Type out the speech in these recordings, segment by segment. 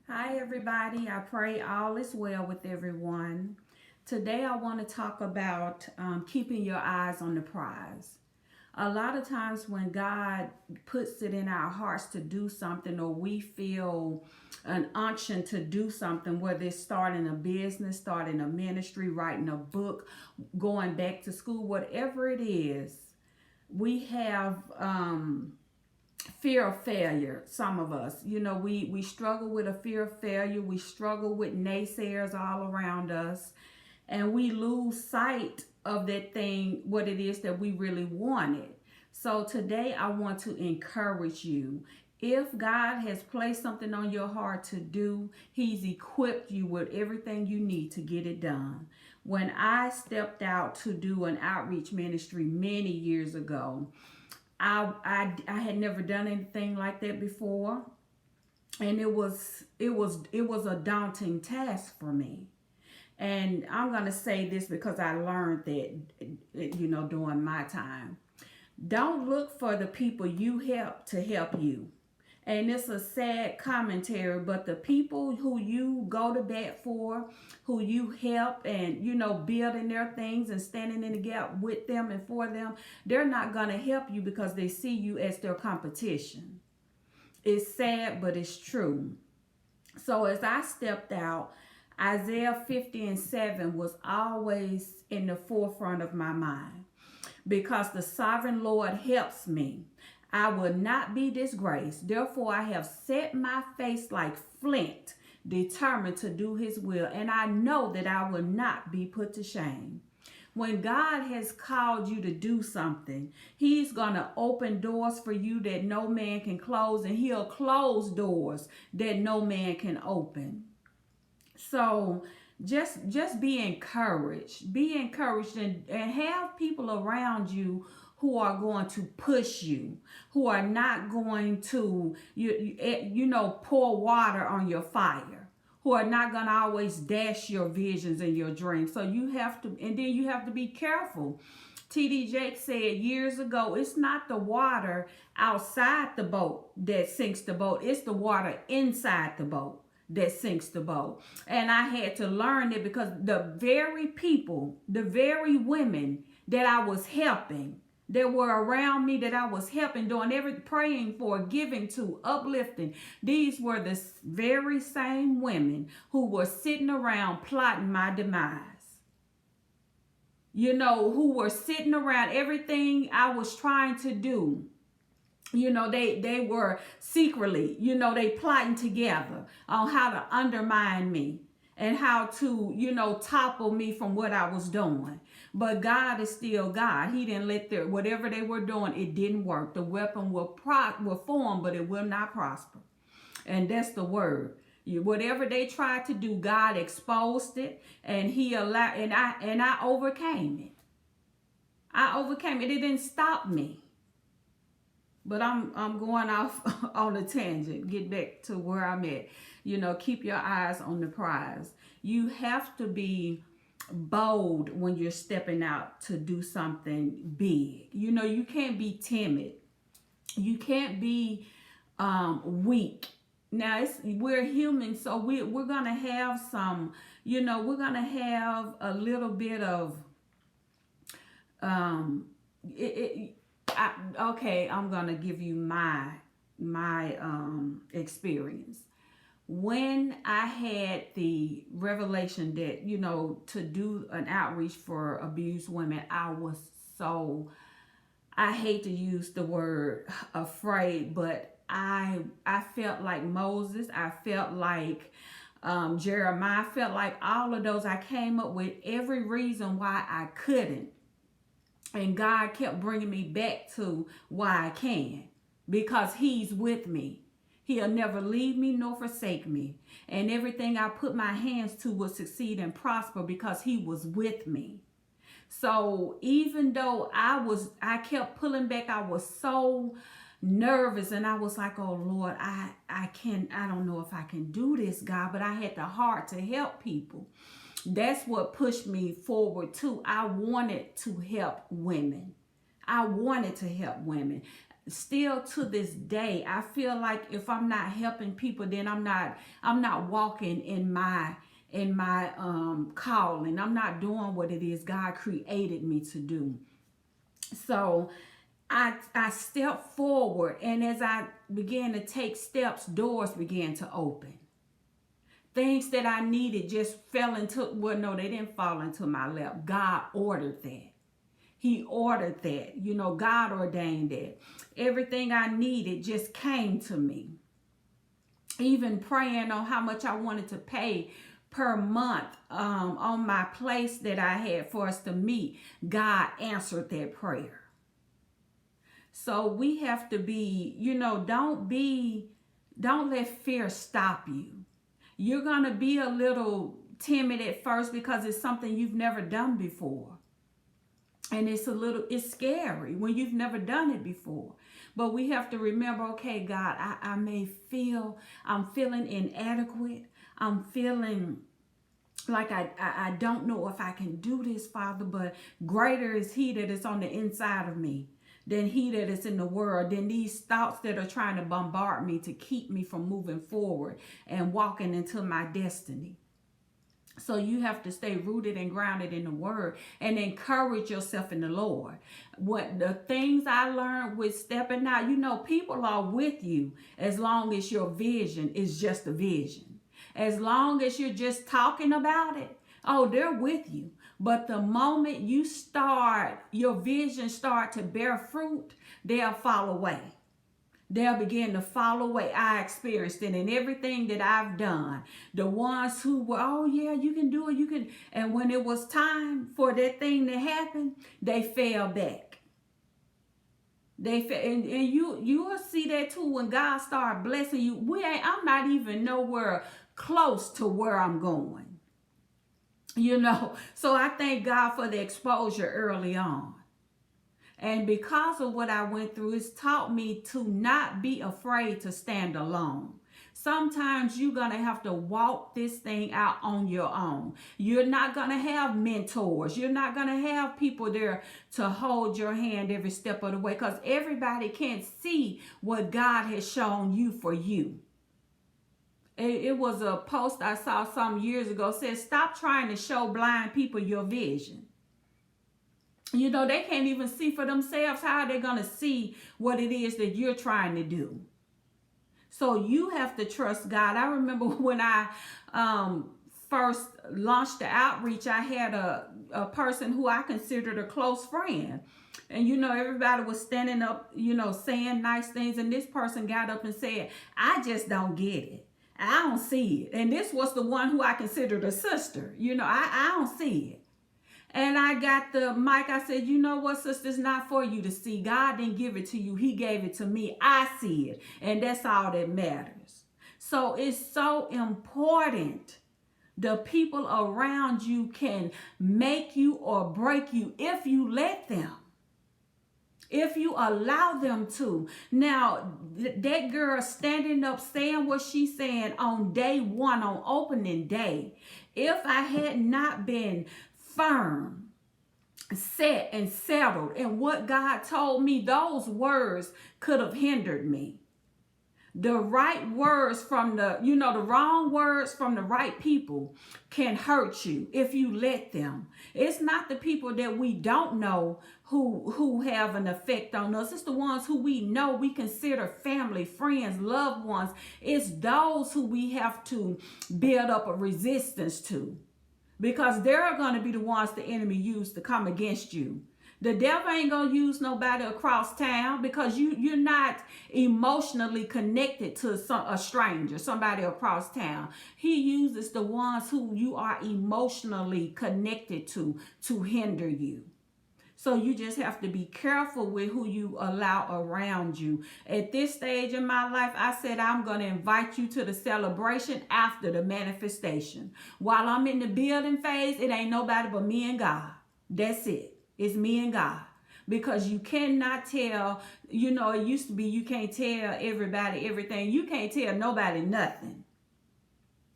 Hi, everybody. I pray all is well with everyone. Today, I want to talk about keeping your eyes on the prize. A lot of times, when God puts it in our hearts to do something, or we feel an unction to do something, whether it's starting a business, starting a ministry, writing a book, going back to school, whatever it is, we have fear of failure. Some of us, we struggle with a fear of failure. We struggle with naysayers all around us, and we lose sight of that thing, what it is that we really wanted. So today I want to encourage you. If God has placed something on your heart to do, He's equipped you with everything you need to get it done. When I stepped out to do an outreach ministry many years ago, I had never done anything like that before, and it was a daunting task for me. And I'm gonna say this because I learned that during my time. Don't look for the people you help to help you. And it's a sad commentary, but the people who you go to bat for, who you help and, building their things and standing in the gap with them and for them, they're not going to help you because they see you as their competition. It's sad, but it's true. So as I stepped out, Isaiah 50 and 7 was always in the forefront of my mind. Because the sovereign Lord helps me, I will not be disgraced. Therefore, I have set my face like flint, determined to do his will, and I know that I will not be put to shame. When God has called you to do something, He's going to open doors for you that no man can close, and He'll close doors that no man can open. So just be encouraged. Be encouraged, and have people around you who are going to push you, who are not going to pour water on your fire, who are not going to always dash your visions and your dreams. So you have to, and then you have to be careful. TD Jakes said years ago, it's not the water outside the boat that sinks the boat, it's the water inside the boat that sinks the boat. And I had to learn it because the very people, the very women that I was helping, that were around me, that I was helping, doing praying for, giving to, uplifting, these were the very same women who were sitting around plotting my demise. Who were sitting around everything I was trying to do. They were secretly, they plotting together on how to undermine me and how to, topple me from what I was doing. But God is still God. He didn't let whatever they were doing, it didn't work. The weapon will form, but it will not prosper. And that's the word. Whatever they tried to do, God exposed it, and He allowed, and I overcame it. I overcame it. It didn't stop me. But I'm going off on a tangent. Get back to where I'm at. Keep your eyes on the prize. You have to be bold when you're stepping out to do something big. You can't be timid. You can't be weak. Now we're human, so we're gonna have some. We're gonna have a little bit of okay, I'm gonna give you my experience. When I had the revelation that to do an outreach for abused women, I was so, I hate to use the word afraid, but I felt like Moses. I felt like Jeremiah. I felt like all of those. I came up with every reason why I couldn't. And God kept bringing me back to why I can. Because He's with me. He'll never leave me nor forsake me. And everything I put my hands to will succeed and prosper because He was with me. So even though I kept pulling back, I was so nervous, and I was like, oh Lord, I don't know if I can do this, God, but I had the heart to help people. That's what pushed me forward too. I wanted to help women. I wanted to help women. still to this day, I feel like if I'm not helping people, then I'm not walking in my calling. I'm not doing what it is God created me to do. So I stepped forward, and as I began to take steps, doors began to open. Things that I needed just fell into, well, no, they didn't fall into my lap. God ordered that. He ordered that. God ordained that. Everything I needed just came to me. Even praying on how much I wanted to pay per month on my place that I had for us to meet, God answered that prayer. So we have to be, don't let fear stop you. You're going to be a little timid at first because it's something you've never done before. And it's scary when you've never done it before. But we have to remember, okay, God, I'm feeling inadequate. I'm feeling like I don't know if I can do this, Father, but greater is He that is on the inside of me than he that is in the world, than these thoughts that are trying to bombard me to keep me from moving forward and walking into my destiny. So you have to stay rooted and grounded in the word and encourage yourself in the Lord. What the things I learned with stepping out, people are with you as long as your vision is just a vision. As long as you're just talking about it, they're with you. But the moment your vision start to bear fruit, they'll fall away. They'll begin to fall away. I experienced it in everything that I've done. The ones who were, oh yeah, you can do it, and when it was time for that thing to happen, they fell back. And you will see that too when God started blessing you. I'm not even nowhere close to where I'm going. So I thank God for the exposure early on. And because of what I went through, it's taught me to not be afraid to stand alone. Sometimes you're going to have to walk this thing out on your own. You're not going to have mentors. You're not going to have people there to hold your hand every step of the way, because everybody can't see what God has shown you for you. It was a post I saw some years ago, said, stop trying to show blind people your vision. They can't even see for themselves. How are they going to see what it is that you're trying to do? So you have to trust God. I remember when I first launched the outreach, I had a person who I considered a close friend. And, everybody was standing up, saying nice things. And this person got up and said, I just don't get it. I don't see it. And this was the one who I considered a sister. I don't see it. And I got the mic. I said, you know what, sister, it's not for you to see. God didn't give it to you. He gave it to me. I see it. And that's all that matters. So it's so important. The people around you can make you or break you if you let them. If you allow them to. Now, that girl standing up saying what she's saying on day one, on opening day, if I had not been firm, set, and settled in what God told me, those words could have hindered me. The right words from the wrong words from the right people can hurt you if you let them. It's not the people that we don't know who have an effect on us. It's the ones who we know, we consider family, friends, loved ones. It's those who we have to build up a resistance to, because they're going to be the ones the enemy used to come against you. The devil ain't going to use nobody across town, because you're not emotionally connected to a stranger, somebody across town. He uses the ones who you are emotionally connected to hinder you. So you just have to be careful with who you allow around you. At this stage in my life, I said I'm going to invite you to the celebration after the manifestation. While I'm in the building phase, it ain't nobody but me and God. That's it. It's me and God. Because you cannot tell, it used to be you can't tell everybody everything. You can't tell nobody nothing.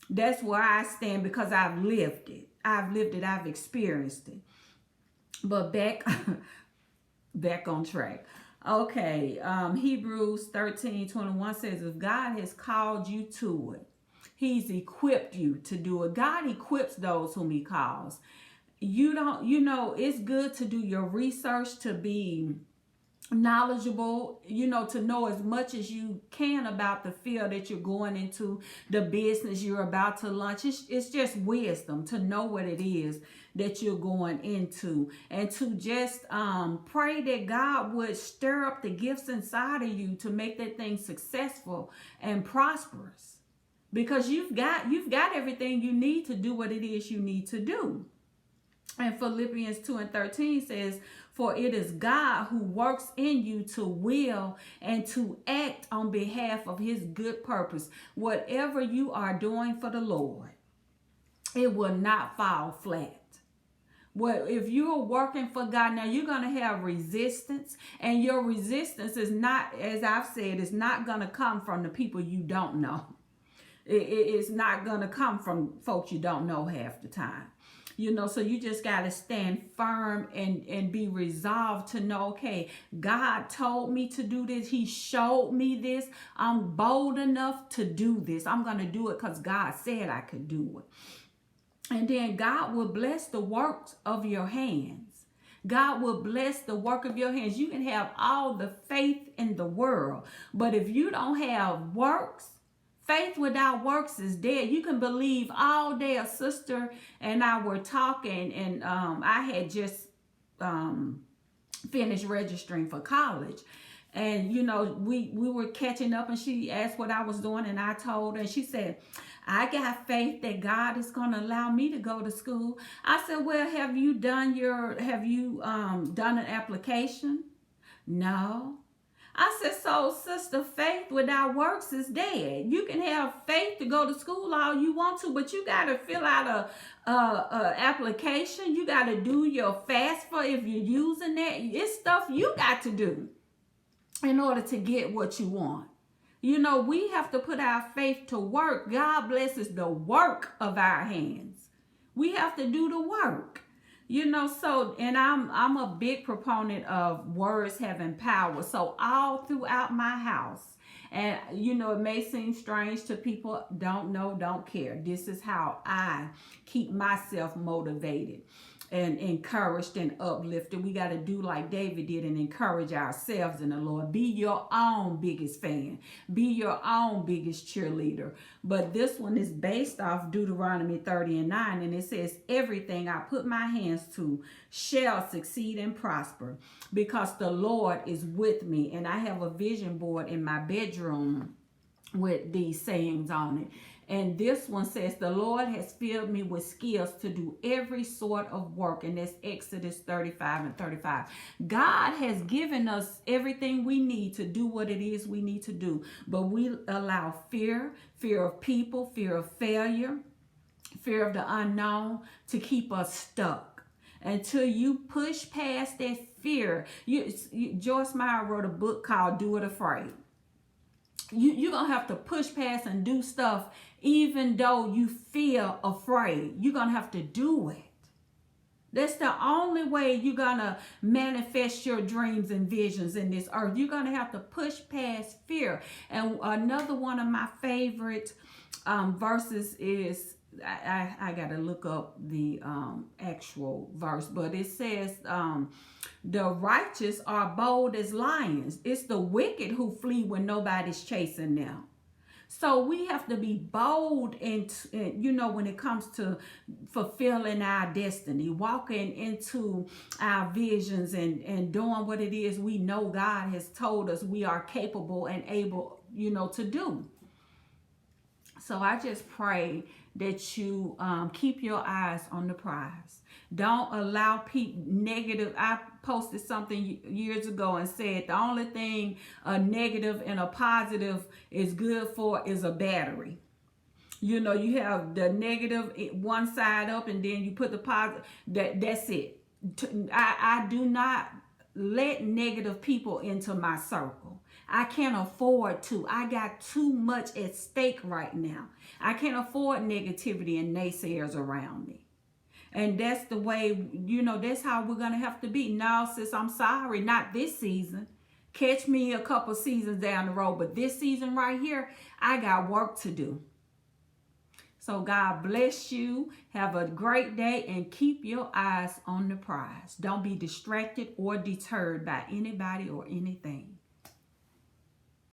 That's where I stand, because I've lived it. I've experienced it. But back on track. Okay, Hebrews 13:21 says, if God has called you to it, he's equipped you to do it. God equips those whom he calls. You don't, it's good to do your research, to be knowledgeable, to know as much as you can about the field that you're going into, the business you're about to launch. It's just wisdom to know what it is that you're going into, and to just pray that God would stir up the gifts inside of you to make that thing successful and prosperous, because you've got everything you need to do what it is you need to do. And Philippians 2:13 says, for it is God who works in you to will and to act on behalf of his good purpose. Whatever you are doing for the Lord, it will not fall flat. Well, if you're working for God, now you're going to have resistance, and your resistance is not, as I've said, is not going to come from the people you don't know. It's not going to come from folks you don't know half the time. So you just got to stand firm and be resolved to know, okay, God told me to do this. He showed me this. I'm bold enough to do this. I'm going to do it because God said I could do it. And then God will bless the works of your hands. God will bless the work of your hands. You can have all the faith in the world, but if you don't have works, faith without works is dead. You can believe all day. A sister and I were talking, and I had just finished registering for college. And, we were catching up, and she asked what I was doing, and I told her, and she said, I got faith that God is going to allow me to go to school. I said, well, have you done an application? No. I said, so sister, faith without works is dead. You can have faith to go to school all you want to, but you got to fill out a application. You got to do your FAFSA if you're using that. It's stuff you got to do in order to get what you want. We have to put our faith to work. God blesses the work of our hands. We have to do the work. And I'm a big proponent of words having power. So all throughout my house, and it may seem strange to people, don't know, don't care. This is how I keep myself motivated and encouraged and uplifted. We got to do like David did and encourage ourselves in the Lord. Be your own biggest fan. Be your own biggest cheerleader. But this one is based off Deuteronomy 30:9, and it says, everything I put my hands to shall succeed and prosper, because the Lord is with me. And I have a vision board in my bedroom with these sayings on it. And this one says, the Lord has filled me with skills to do every sort of work. And that's Exodus 35:35. God has given us everything we need to do what it is we need to do. But we allow fear of people, fear of failure, fear of the unknown to keep us stuck. Until you push past that fear. Joyce Meyer wrote a book called Do It Afraid. You're going to have to push past and do stuff even though you feel afraid. You're going to have to do it. That's the only way you're going to manifest your dreams and visions in this earth. You're going to have to push past fear. And another one of my favorite verses is, I got to look up the actual verse, but it says, the righteous are bold as lions. It's the wicked who flee when nobody's chasing them. So we have to be bold and when it comes to fulfilling our destiny, walking into our visions and doing what it is we know God has told us we are capable and able, to do. So I just pray that you keep your eyes on the prize. Don't allow people negative. I posted something years ago and said the only thing a negative and a positive is good for is a battery. You have the negative one side up, and then you put the positive. That's it. I do not let negative people into my circle. I can't afford to. I got too much at stake right now. I can't afford negativity and naysayers around me. And that's the way, that's how we're going to have to be. No, sis, I'm sorry, not this season. Catch me a couple seasons down the road, but this season right here, I got work to do. So God bless you. Have a great day and keep your eyes on the prize. Don't be distracted or deterred by anybody or anything.